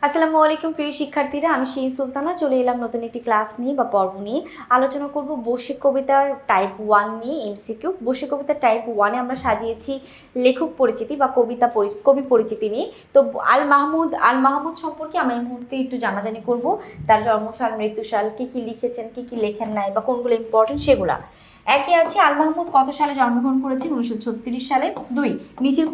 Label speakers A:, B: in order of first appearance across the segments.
A: আসসালামু আলাইকুম প্রিয় শিক্ষার্থীরা, আমি সেই সুলতানা চলে এলাম নতুন একটি ক্লাস নিয়ে বা পর্ব নিয়ে। আলোচনা করব বৈশ্বিক কবিতার টাইপ 1 নিয়ে এমসিকিউ। বৈশ্বিক কবিতার টাইপ 1-এ আমরা সাজিয়েছি লেখক পরিচিতি বা কবি পরিচিতি নিয়ে। তো আল মাহমুদ সম্পর্কে আমরা এই মুহূর্তে একটু জানাজানি করব। তার জন্মসাল, মৃত্যুসাল, কি কি লিখেছেন, কি কি লেখেন নাই বা কোনগুলো ইম্পর্টেন্ট সেগুলা। একে আছে আল মাহমুদ কত সালে জন্মগ্রহণ করেছেন? 1936 সালে। 2, নিচের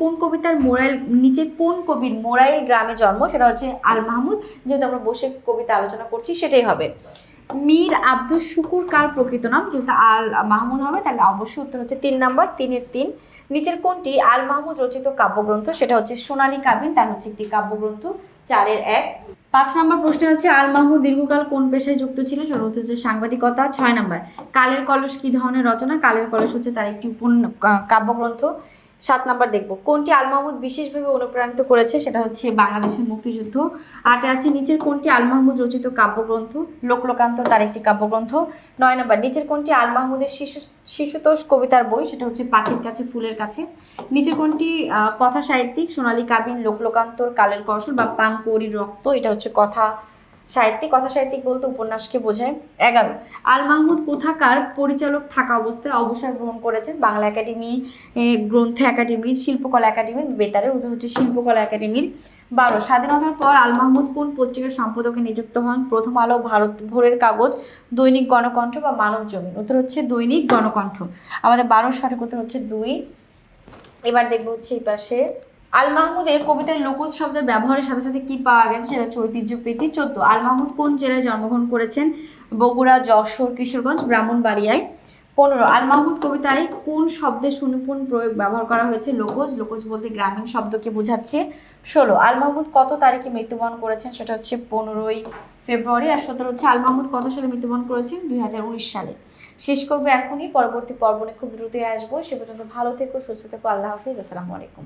A: কোন কবির মোরাইল গ্রামে জন্ম? সেটা হচ্ছে আল মাহমুদ। যেহেতু আমরা বৈশ্বিক কবিতা আলোচনা করছি সেটাই হবে। মীর আব্দুস শুকুর কার প্রকৃত নাম? যেহেতু আল মাহমুদ হবে তাহলে অবশ্যই উত্তর হচ্ছে 3 নাম্বার, 3-এর 3। নিচের কোনটি আল মাহমুদ রচিত কাব্যগ্রন্থ? সেটা হচ্ছে সোনালী কাবিন, তার হচ্ছে একটি কাব্যগ্রন্থ। 4-এর 1। 5 নম্বর প্রশ্ন আছে আল মাহমুদ দীর্ঘকাল কোন পেশায় যুক্ত ছিলেন? সেটা হচ্ছে সাংবাদিকতা। 6 নম্বর, কালের কলস কি ধরনের রচনা? কালের কলস হচ্ছে তার একটি কাব্যগ্রন্থ। 7 নম্বর দেখব কোনটি আল মাহমুদ বিশেষভাবে অনুপ্রাণিত করেছে? সেটা হচ্ছে বাংলাদেশের মুক্তিযুদ্ধ। 8-এ আছে নিচের কোনটি আল মাহমুদ রচিত কাব্যগ্রন্থ? লোকলোকান্ত তার একটি কাব্যগ্রন্থ। 9 নম্বর, নিচের কোনটি আল মাহমুদের শিশুতোষ কবিতার বই? সেটা হচ্ছে পাখির কাছে ফুলের কাছে। নিচের কোনটি কথা সাহিত্যিক? সোনালী কাবিন, লোকলোকান্তর, কালের কৌশল বা পানকৌড়ির রক্ত। এটা হচ্ছে কথা সাহিত্যিক বলতে উপন্যাসকে বোঝায়। 11, আল মাহমুদ কোথাকার পরিচালক থাকা অবস্থায় অবসর গ্রহণ করেছেন? বাংলা একাডেমি, গ্রন্থ একাডেমি, শিল্পকলা একাডেমি, বেতারের। উত্তর হচ্ছে শিল্পকলা একাডেমির। 12, স্বাধীনতার পর আল মাহমুদ কোন পত্রিকার সম্পাদকে নিযুক্ত হন? প্রথম আলো, ভারত ভোরের কাগজ, দৈনিক গণকণ্ঠ বা মানব জমিন। উত্তর হচ্ছে দৈনিক গণকণ্ঠ। আমাদের 12 সঠিক উত্তর হচ্ছে 2। এবার দেখবো হচ্ছে এই পাশে আল মাহমুদের কবিতায় লোকজ শব্দের ব্যবহারের সাথে সাথে কি পাওয়া গেছে? সেটা হচ্ছে ঐতিহ্যপ্রীতি। 14, আল মাহমুদ কোন জেলায় জন্মগ্রহণ করেছেন? বগুড়া, যশোর, কিশোরগঞ্জ, ব্রাহ্মণবাড়িয়ায়। 15, আল মাহমুদ কবিতায় কোন শব্দের সুনিপুণ প্রয়োগ ব্যবহার করা হয়েছে? লোকজ বলতে গ্রামীণ শব্দকে বোঝাচ্ছে। 16, আল মাহমুদ কত তারিখে মৃত্যুবরণ করেছেন? সেটা হচ্ছে 15ই ফেব্রুয়ারি। আর 17 হচ্ছে আল মাহমুদ কত সালে মৃত্যুবরণ করেছেন? 2019 সালে। শেষ করবো এখনই, পরবর্তী পর্ব নিয়ে খুব দ্রুতই আসবো। সে পর্যন্ত ভালো থেকো, সুস্থ থেকো। আল্লাহ হাফিজ, আসসালামু আলাইকুম।